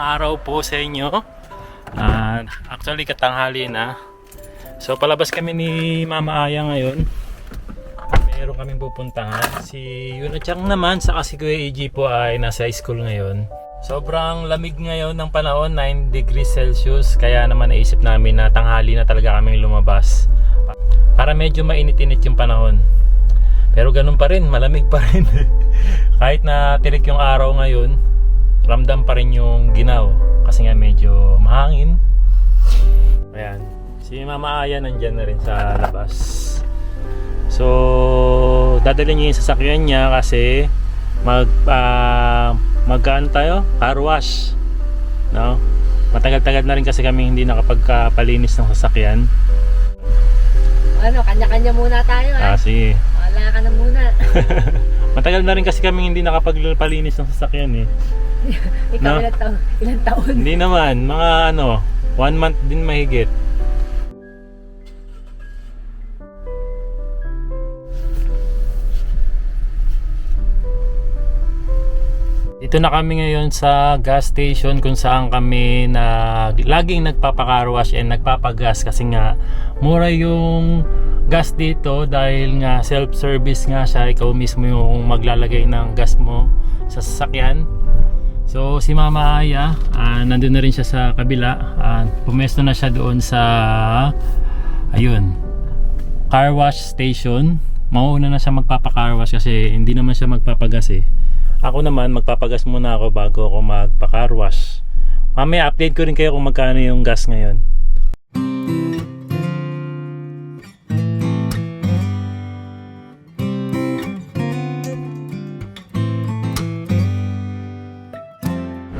araw po sa inyo. Actually katanghali na. So palabas kami ni Mama Aya ngayon. Meron kaming pupuntahan. Si Yunachang naman saka si Kuya EG po ay nasa school ngayon. Sobrang lamig ngayon ng panahon, 9 degrees Celsius. Kaya naman naisip namin na tanghali na talaga kaming lumabas para medyo mainit-init yung panahon. Pero ganun pa rin, malamig pa rin. Kahit na tirik yung araw ngayon, ramdam pa rin yung ginaw kasi nga medyo mahangin. Ayan, si Mama Aya nandyan na rin sa labas. So dadalhin niya yung sasakyan niya kasi magkaan tayo, car wash, no? Matagal-tagal na rin kasi kami hindi nakapagpalinis ng sasakyan. Ano, kanya-kanya muna tayo Sige. Wala ka na muna. Matagal na rin kasi kami hindi nakapagpalinis ng sasakyan eh. Ikaw No? ilang taon? Hindi naman, mga 1 month din mahigit. Dito na kami ngayon sa gas station kung saan kami laging nagpapa-car wash and nagpapagas kasi nga mura yung gas dito dahil nga self-service nga siya, ikaw mismo yung maglalagay ng gas mo sa sasakyan. So si Mama Aya, nandun na rin siya sa kabila, pumesto na siya doon sa car wash station. Mauuna na siya magpapa-car wash kasi hindi naman siya magpapagas eh. Ako naman magpapagas muna ako bago ako magpa-car wash. Mamaya update ko rin kayo kung magkano yung gas ngayon.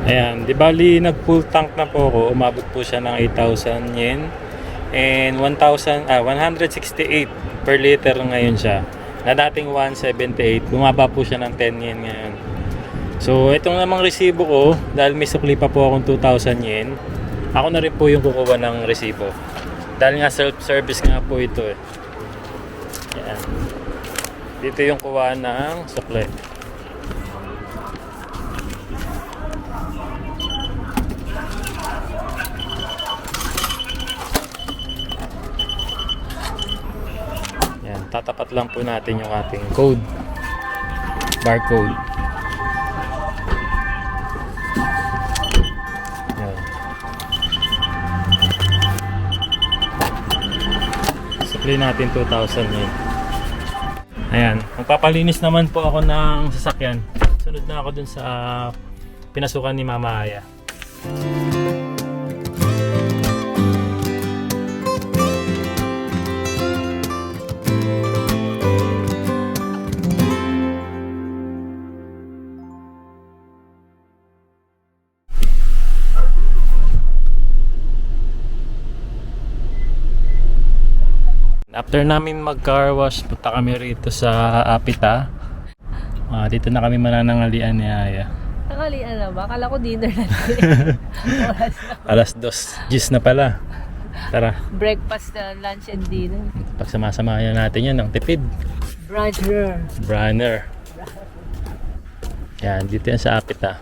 Ayan, di bali nag full tank na po ako. Umabot po siya ng 8,000 yen and 168 per liter ngayon siya. Na dating 178, bumaba po siya ng 10 yen ngayon. So itong namang resibo ko, dahil may sukli pa po akong 2,000 yen, ako na rin po yung kukuha ng resibo dahil nga self-service nga po ito eh. Yan. Dito yung kuha ng sukli. Tatapat lang po natin yung ating code, barcode. Yan. Supply natin 2,000 yun. Ayan, magpapalinis naman po ako ng sasakyan. Sunod na ako dun sa pinasukan ni Mama Aya. After namin mag-car wash, punta kami rito sa Apita. Dito na kami mananangalian ni Aya. Tanghalian na ba? Akala ko dinner na oras na. Alas 2:10 na pala. Tara. Breakfast, lunch and dinner. Pagsama-samayan natin yan ng tipid. Brunner. Yan, dito yan sa Apita.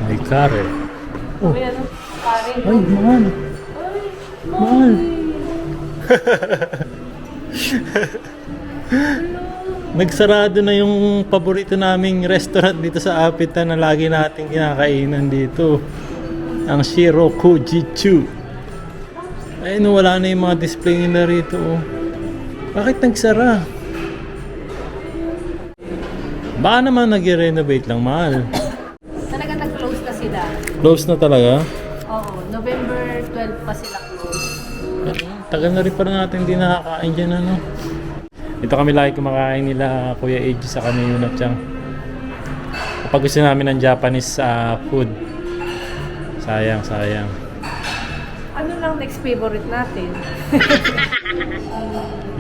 Ay, kare. Oh. Ay, mahal. Mahal. Nagsarado na yung paborito naming restaurant dito sa Apita na lagi nating kinakainan dito. Ang Shirokujitsu. Ay, wala na yung mga display nila rito. Oh. Bakit nagsara? Baka naman nag-renovate lang, mahal. Close na talaga? Oo, November 12 pa sila close. Tagal na rin pa natin hindi nakakain dyan ano. Ito kami lagi kumakain nila Kuya Eiji sa kanina Yunachang. Kapag gusto namin ng Japanese food. Sayang. Ano lang next favorite natin?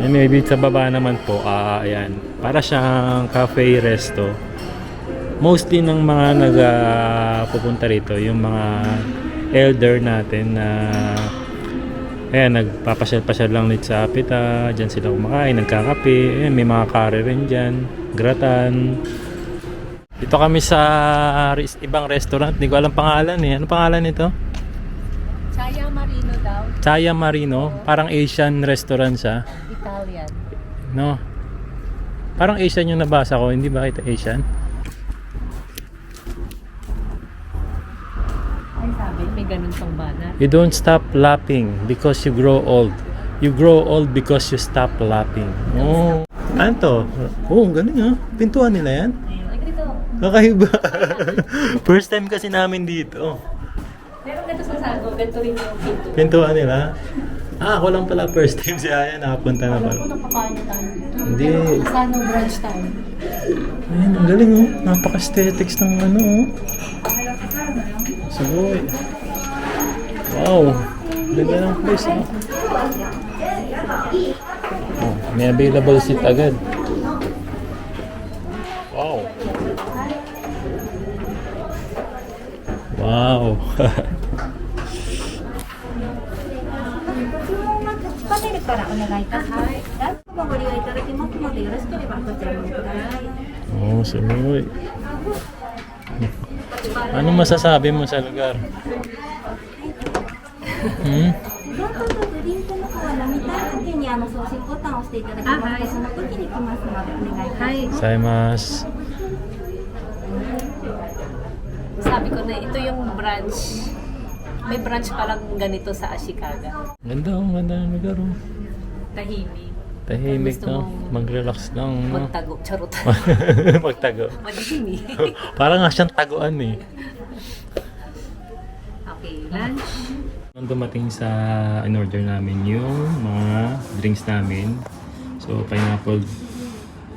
Maybe sa baba naman po, ayan. Para siyang cafe resto. Mostly ng mga pupunta rito, yung mga elder natin na ayan, nagpapasyal-pasyal lang ulit sa Apita. Diyan sila kumakain, nagkakape. Ayan, may mga curry rin dyan. Gratan. Dito kami sa ibang restaurant. Hindi ko alam pangalan eh. Ano pangalan nito? Chaya Marino daw. Chaya Marino. Parang Asian restaurant siya. Italian. No? Parang Asian yung nabasa ko. Hindi ba ito Asian? Ay, sabi, may ganun pang banner. You don't stop laughing because you grow old. You grow old because you stop laughing. Oh. Ano to? Oh, galing ah. Pintuan nila yan? Ay, dito. Kakaiba. First time kasi namin dito. Meron ganito sa Sago, ganito rin yung pinto. Pintuan nila? Ah, ako lang pala first time si Aya nakapunta na pala. Napakain na tayo. Hindi. Sano branch tayo. Ayun, ang galing oh. Napaka-aesthetics ng ano oh. Sugoy. Wow. Ganda ng place oh. Oh, may available seat agad. Wow. Wow. パネルからお願いいたします。ラストもご利用いただきますので、よろしければこちらもください。 Oh, sugoy. Ano masasabi mo sa lugar? Hmm? ドリンクの方飲みたい時に送信ボタンを押していただきますと、その時に来ますのでお願いいたします。 Saimasu. Sabi ko na, ito yung branch. May branch palang ganito sa Ashikaga. Ganda oh, ganda ng lugar oh. Tahimik. Tahimik Gusto no? mong Mag-relax lang no? Magtago. Charot. Magtago. Madilim eh. Parang nga siyang taguan eh. Okay, lunch. Nung dumating sa in-order namin yung mga drinks namin. So, pineapple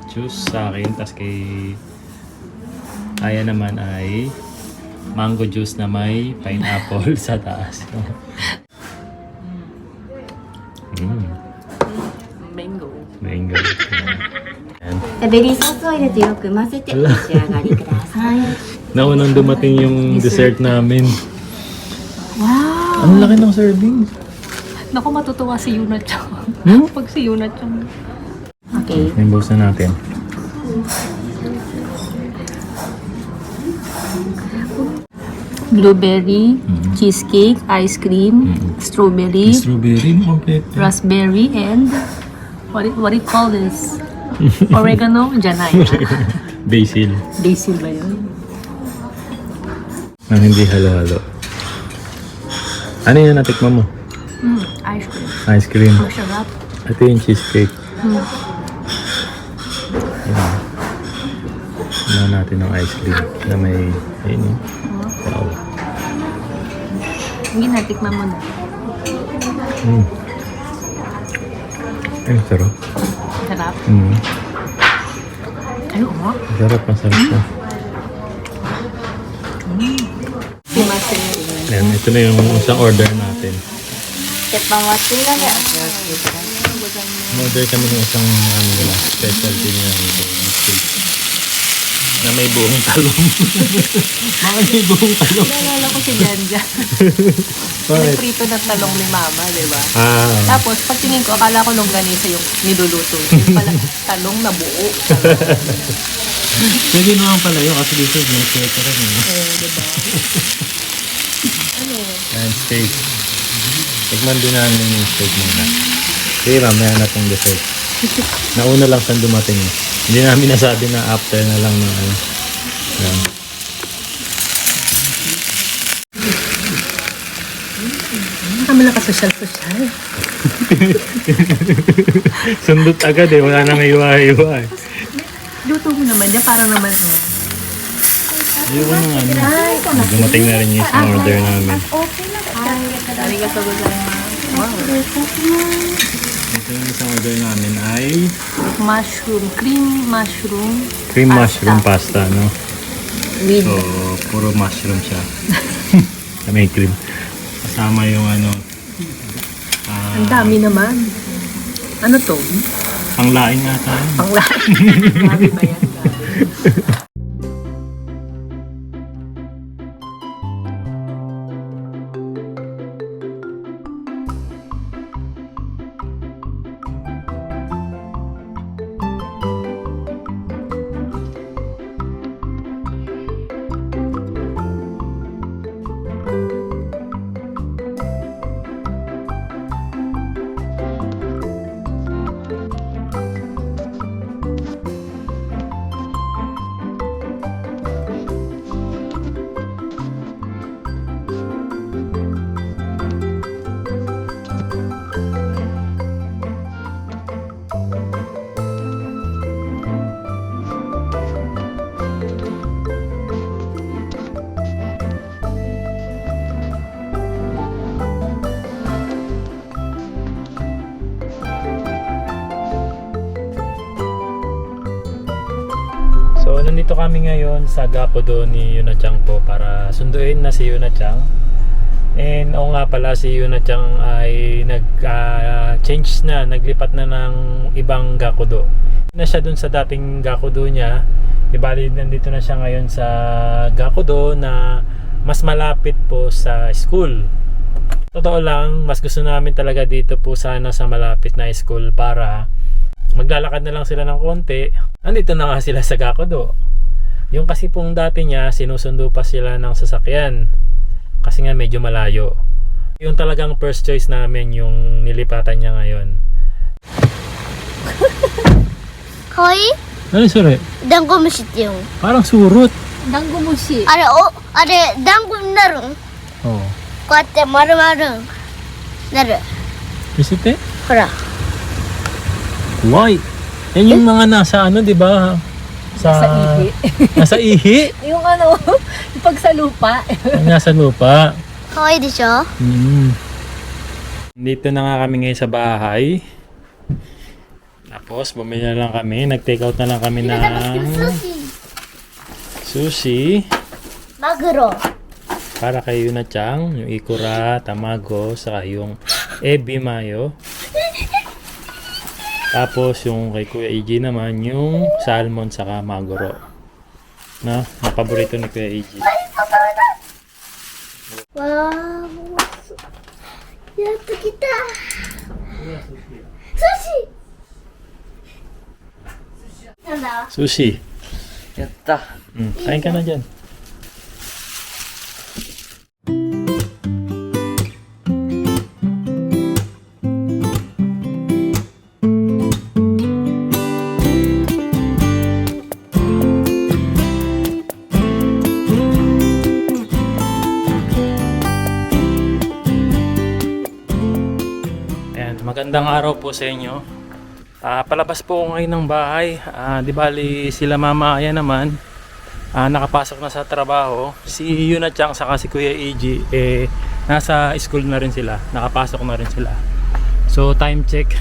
juice sa akin. Tapos kay Aya naman ay mango juice na may pineapple sa taas. Mango. Mango. Ayan. ベリーソースを入れてよく混ぜてお召し上がりください。 Naunang dumating yung dessert namin. Wow! Ang laki ng serving. Naku, matutuwa si Yuna Chang. Pag si Yuna Chang. Okay. Nimbos na natin. Blueberry, cheesecake, ice cream, strawberry, Strawberry mo kompleto. raspberry, and what do you call this? Oregano, janay. Basil. Basil ba yun? Nang hindi halo-halo. Ano yun natikman mo? Ice cream. Ice cream. Masarap. Ito yung cheesecake. Ayan. Ano natin ng ice cream na may, ayun oh. Wow. Hindi natikman mo na. Ay, sarap. Sarap. Ano mo? Sarap, masarap siya. Ayan, ito na yung isang order natin. 鉄板は熱いので、 Order kami ng isang ano nila, specialty nila nito. Na may buong talong. Bakit may buong talong? Naalala ko si Janja. Bakit? Nagprito ng talong ni Mama, di ba? Ah, Tapos, pagtingin ko, akala ko longganisa yung niluluto. Yung pala, talong na buo. pwede naman pala yun kasi dito may sweater rin. Di ba? And steak. Tikman din namin yung steak muna. Sige, mamaya na itong dessert. Nauna lang saan dumating. Hindi namin nasabi na after na lang ng ano. Yan. Kami nakasosyal-sosyal. Sundot agad eh. Wala nang iwa-iwa eh. Luto mo naman yan, parang naman, Yung ano. Dumating na rin yung isang order namin. Arigatou gozaimasu. Wow. Ito yung isang order namin ay Mushroom, cream mushroom pasta, no? with So, puro mushroom siya. May cream. Kasama yung ano, ang dami naman. Ano to? panglaing nga tayo. Panglain. Grabe ba yan? Grabe. nandito kami ngayon sa Gakudo ni Yunachang po para sunduin na si Yunachang. And oo nga pala, si Yunachang ay nag-change na, naglipat na ng ibang Gakudo. Na siya dun sa dating Gakudo niya. Ibali nandito na siya ngayon sa Gakudo na mas malapit po sa school. Totoo lang, mas gusto namin talaga dito po sana sa malapit na school para maglalakad na lang sila ng konti. Andito na nga sila sa Gakudo. Yung kasi pong dati niya, sinusundo pa sila ng sasakyan. Kasi nga medyo malayo. Yung talagang first choice namin, yung nilipatan niya ngayon. Hoy, Ano sure? dango mo siya yung. Parang surot. Danggumushi. Are, dango naru. Oo. Kuwate, maru-maru. Naru. Isite? Hora. Why? Yan yung mga nasa ano, di ba? Sa ihi. Nasa ihi? Yung ano, yung pag sa lupa. Nasa lupa. Kawaii de siya? Dito na nga kami ngayon sa bahay. Tapos bumili na lang kami. Nag-take out na lang kami ng sushi. Maguro. Para kay Yunachang, yung ikura, tamago, saka yung ebi mayo. Tapos yung kay Kuya Eiji naman, yung salmon saka maguro. Na, ang paborito ni Kuya Eiji. Wow. Yato kita. Sushi. Nanda? Sushi. Yatta. Kain ka na dyan. Ayan, magandang araw po sa inyo. Palabas po ako ngayon ng bahay. Di bali sila Mama Aya naman nakapasok na sa trabaho. Si Yunachang saka si Kuya Eiji nasa school na rin sila. Nakapasok na rin sila. So time check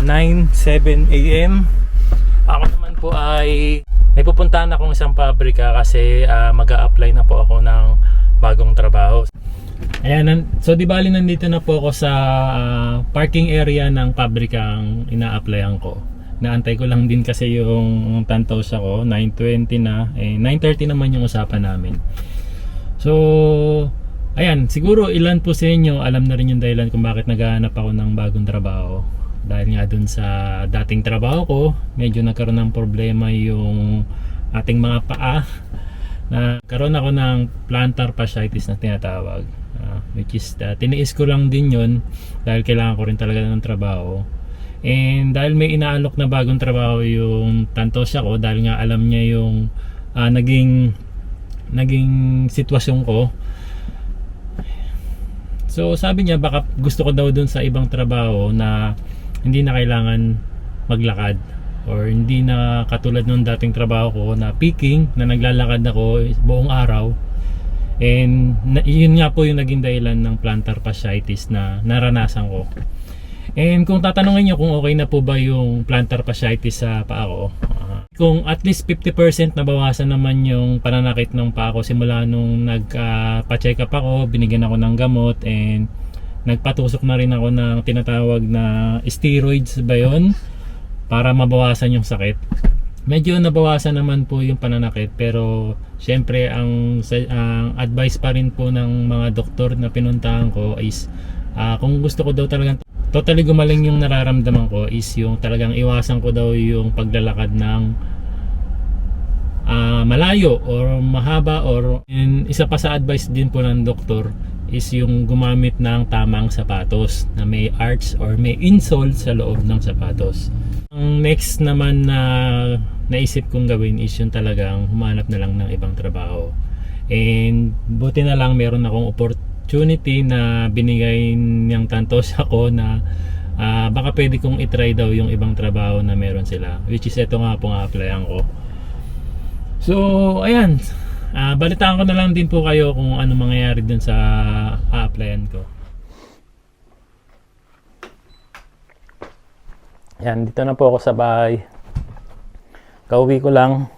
9:07 AM. Ako naman po ay may pupuntahan akong isang pabrika kasi mag-a-apply na po ako ng bagong trabaho. Ayan, so di bali nandito na po ako sa parking area ng pabrikang ina-applyan ko. Naantay ko lang din kasi yung tantos ako, 9:20 na, 9:30 naman yung usapan namin. So, ayan, siguro ilan po sa inyo alam na rin yung dahilan kung bakit naghahanap ako ng bagong trabaho. Dahil nga dun sa dating trabaho ko, medyo nagkaroon ng problema yung ating mga paa. Nagkaroon ako ng plantar fasciitis na tinatawag. Which is tiniis ko lang din yun dahil kailangan ko rin talaga ng trabaho. And dahil may inaalok na bagong trabaho yung tantosya ko, dahil nga alam niya yung naging sitwasyon ko. So sabi niya baka gusto ko daw dun sa ibang trabaho na hindi na kailangan maglakad, or hindi na katulad nung dating trabaho ko na picking, na naglalakad ako buong araw. And yun nga po yung naging dahilan ng plantar fasciitis na naranasan ko. And kung tatanungin nyo kung okay na po ba yung plantar fasciitis sa paa ko, kung at least 50% nabawasan naman yung pananakit ng paa ko simula nung nagpa-check up ako, binigyan ako ng gamot, and nagpatusok na rin ako ng tinatawag na steroids ba yun, para mabawasan yung sakit. Medyo nabawasan naman po yung pananakit, pero syempre ang advice pa rin po ng mga doktor na pinuntahan ko is kung gusto ko daw talagang totally gumaling yung nararamdaman ko, is yung talagang iwasan ko daw yung paglalakad ng malayo or mahaba, or isa pa sa advice din po ng doktor is yung gumamit ng tamang sapatos na may arch or may insole sa loob ng sapatos. Ang next naman na naisip kong gawin is yung talagang humanap na lang ng ibang trabaho. And buti na lang meron akong opportunity na binigay niyang tantos ako na baka pwede kong itry daw yung ibang trabaho na meron sila, which is ito nga pong a-applyan ko. So ayan, balitaan ko na lang din po kayo kung ano mangyayari dun sa a-applyan ko. Yan, dito na po ako sa bahay. Kauwi ko lang.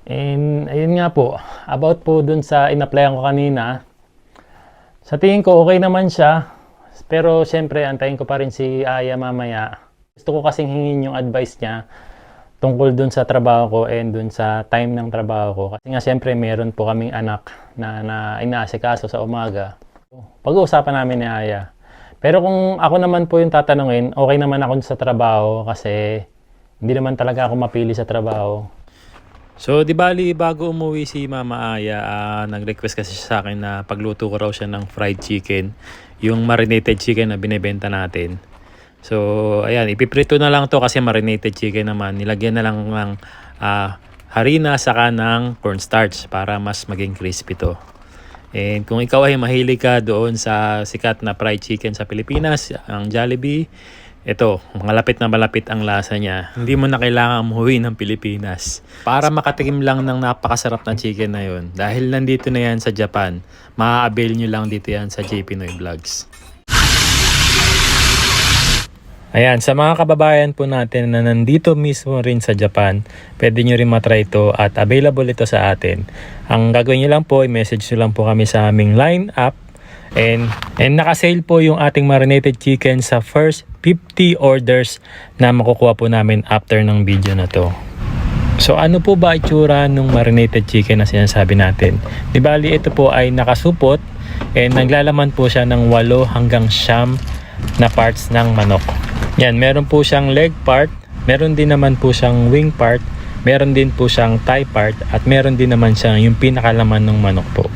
And ayun nga po, about po dun sa in-applyan ko kanina, sa tingin ko okay naman siya, pero syempre antayin ko pa rin si Aya mamaya. Gusto ko kasing hingin yung advice niya tungkol dun sa trabaho ko and dun sa time ng trabaho ko. Kasi nga syempre meron po kaming anak na inaasikaso sa umaga. Pag-uusapan namin ni Aya. Pero kung ako naman po yung tatanungin, okay naman ako sa trabaho kasi hindi naman talaga ako mapili sa trabaho. So, di bali, bago umuwi si Mama Aya, nag-request kasi siya sa akin na pagluto ko raw siya ng fried chicken, yung marinated chicken na binibenta natin. So, ayan, ipiprito na lang to kasi marinated chicken naman. Nilagyan na lang ng harina saka ng cornstarch para mas maging crispy to. And kung ikaw ay mahilig ka doon sa sikat na fried chicken sa Pilipinas, ang Jollibee, ito, malapit na malapit ang lasa niya. Hindi mo na kailangan umuwi ng Pilipinas para makatikim lang ng napakasarap na chicken na yun. Dahil nandito na yan sa Japan, maa-avail nyo lang dito yan sa J Pinoy Vlogs. Ayan, sa mga kababayan po natin na nandito mismo rin sa Japan, pwede nyo rin matry ito at available ito sa atin. Ang gagawin nyo lang po, i-message nyo lang po kami sa aming line app. And naka-sale po yung ating marinated chicken sa first 50 orders na makukuha po namin after ng video na to. So ano po ba itsura ng marinated chicken na sinasabi natin? Di bali ito po ay nakasupot and naglalaman po siya ng 8 hanggang 9 na parts ng manok. Yan, meron po siyang leg part, meron din naman po siyang wing part, meron din po siyang thigh part at meron din naman siyang yung pinakalaman ng manok po.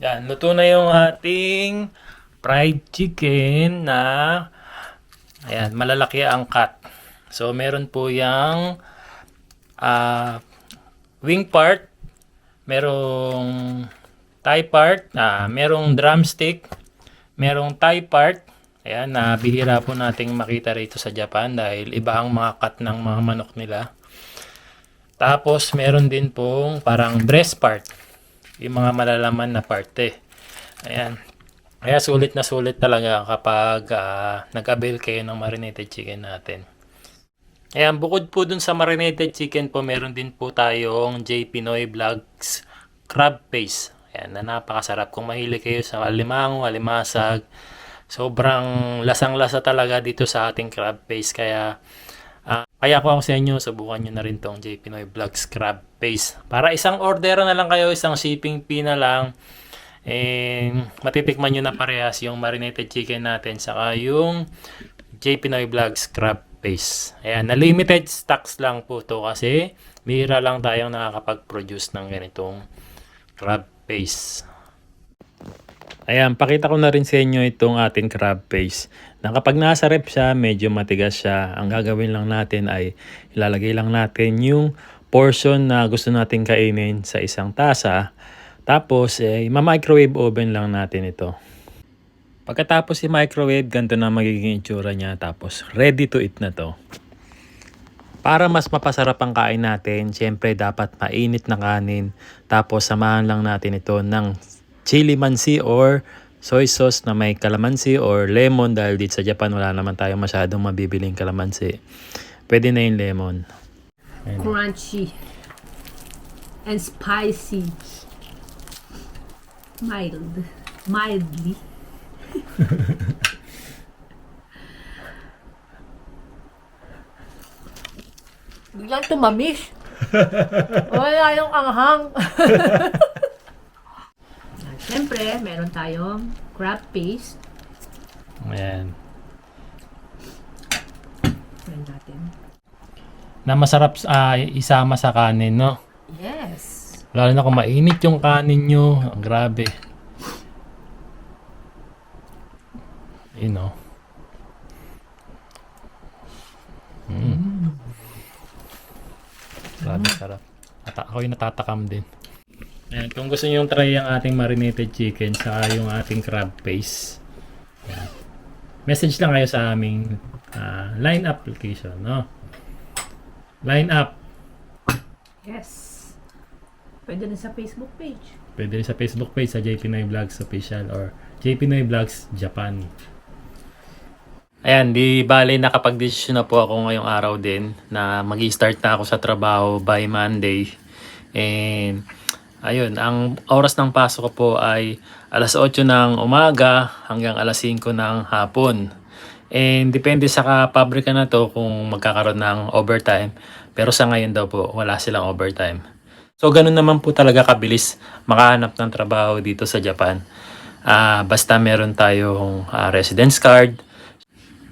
Yan, luto na yung ating fried chicken na ayan, malalaki ang cut. So, meron po yung wing part, merong thigh part, merong drumstick, merong thigh part. Ayan, bihira po nating makita rito sa Japan dahil iba ang mga cut ng mga manok nila. Tapos, meron din pong parang breast part. Yung mga malalaman na parte. Ayan. Kaya sulit na sulit talaga kapag nag-avail kayo ng marinated chicken natin. Ayan, bukod po dun sa marinated chicken po, meron din po tayong J Pinoy Vlogs crab paste. Ayan, na napakasarap. Kung mahilig kayo sa alimango, alimasag, sobrang lasang-lasa talaga dito sa ating crab paste. Kaya ako sa inyo, subukan nyo na rin tong J Pinoy Vlogs crab paste. Para isang order na lang kayo, isang shipping fee na lang. And matitikman nyo na parehas yung marinated chicken natin saka yung J Pinoy Vlogs crab paste. Ayan, na limited stocks lang po to kasi bihira lang tayong nakakapag-produce ng ganitong crab paste. Ayan, pakita ko na rin sa inyo itong ating crab paste. Na kapag nasa rep siya, medyo matigas siya. Ang gagawin lang natin ay ilalagay lang natin yung portion na gusto natin kainin sa isang tasa. Tapos, ma-microwave oven lang natin ito. Pagkatapos i-microwave, ganito na magiging itsura niya. Tapos, ready to eat na to. Para mas mapasarap ang kain natin, syempre dapat mainit na kanin. Tapos, samahan lang natin ito ng chili mansi or soy sauce na may kalamansi or lemon dahil dito sa Japan wala naman tayo masyadong mabibiling kalamansi. Pwede na yung lemon. Ayan. Crunchy and spicy. Mildly. Biglang tumamis. Wala yung anghang. Siyempre, meron tayong crab paste. Ayan. Try natin. Na masarap isama sa kanin, no? Yes. Lalo na kung mainit yung kanin nyo. Grabe. You know. Grabe, sarap. At ako yung natatakam din. Ayan, kung gusto niyo try ang ating marinated chicken sa yung ating crab paste, ayan, message lang kayo sa aming line application, no? Line up. Yes. Pwede rin sa Facebook page. Pwede rin sa Facebook page sa J Pinoy Vlogs Official or J Pinoy Vlogs Japan. Ayan, di bale nakapag-desisyon na po ako ngayong araw din na mag-start na ako sa trabaho by Monday. And ayun, ang oras ng pasok ko po ay alas 8 ng umaga hanggang alas 5 ng hapon. And depende sa pabrika na to kung magkakaroon ng overtime. Pero sa ngayon daw po, wala silang overtime. So ganun naman po talaga kabilis makahanap ng trabaho dito sa Japan. Basta meron tayong residence card,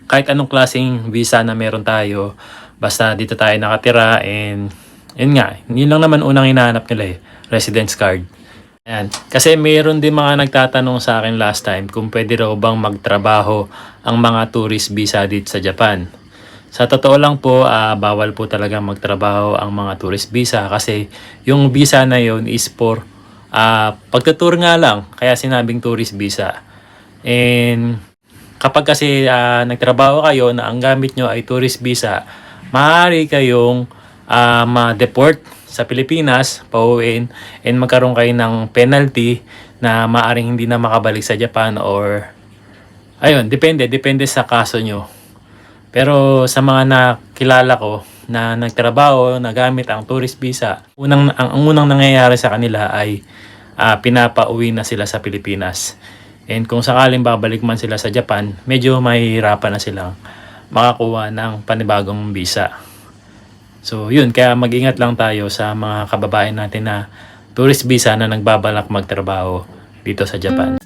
kahit anong klaseng visa na meron tayo, basta dito tayo nakatira, and yun nga, yun lang naman unang hinahanap nila residence card. Ayan. Kasi mayroon din mga nagtatanong sa akin last time kung pwede raw bang magtrabaho ang mga tourist visa dito sa Japan. Sa totoo lang po, bawal po talaga magtrabaho ang mga tourist visa kasi yung visa na yun is for pagtutour nga lang, kaya sinabing tourist visa. And kapag kasi nagtrabaho kayo na ang gamit nyo ay tourist visa, maaari kayong ma-deport sa Pilipinas, pauwiin, and magkaroon kayo ng penalty na maaaring hindi na makabalik sa Japan, or ayun, depende sa kaso nyo. Pero sa mga nakilala ko na nagtrabaho na gamit ang tourist visa, ang unang nangyayari sa kanila ay pinapauwi na sila sa Pilipinas. And kung sakaling babalik man sila sa Japan, medyo mahihirapan na silang makakuha ng panibagong visa. So yun, kaya mag-ingat lang tayo sa mga kababayan natin na tourist visa na nagbabalak magtrabaho dito sa Japan.